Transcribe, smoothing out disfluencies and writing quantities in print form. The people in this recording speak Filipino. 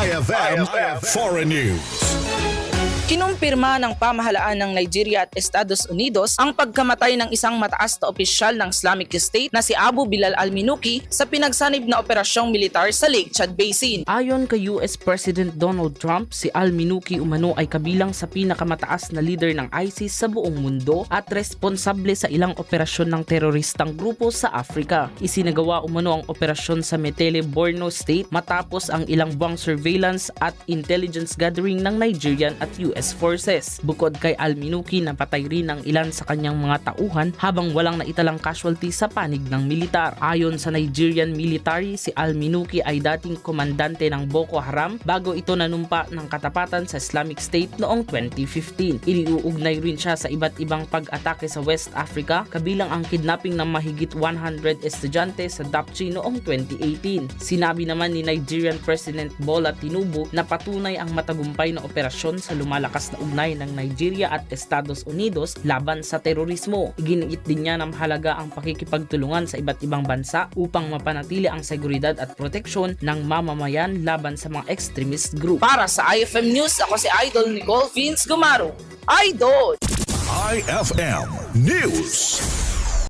IFM Foreign News. Kinumpirma ng pamahalaan ng Nigeria at Estados Unidos ang pagkamatay ng isang mataas na opisyal ng Islamic State na si Abu Bilal al-Minuki sa pinagsanib na operasyong militar sa Lake Chad Basin. Ayon kay US President Donald Trump, si al-Minuki umano ay kabilang sa pinakamataas na leader ng ISIS sa buong mundo at responsable sa ilang operasyon ng teroristang grupo sa Africa. Isinagawa umano ang operasyon sa Metele, Borno State matapos ang ilang buwang surveillance at intelligence gathering ng Nigerian at US forces. Bukod kay al-Minuki, napatay rin ang ilan sa kanyang mga tauhan habang walang naitalang casualty sa panig ng militar. Ayon sa Nigerian military, si al-Minuki ay dating komandante ng Boko Haram bago ito nanumpa ng katapatan sa Islamic State noong 2015. Iniuugnay rin siya sa iba't ibang pag-atake sa West Africa, kabilang ang kidnapping ng mahigit 100 estudyante sa Dapchi noong 2018. Sinabi naman ni Nigerian President Bola Tinubu na patunay ang matagumpay na operasyon sa lumalakas na ugnay ng Nigeria at Estados Unidos laban sa terorismo. Iginiit din niya na mahalaga ang pakikipagtulungan sa iba't ibang bansa upang mapanatili ang seguridad at proteksyon ng mamamayan laban sa mga extremist group. Para sa IFM News, ako si Idol Nicole Vince Gumaro. Idol! IFM News.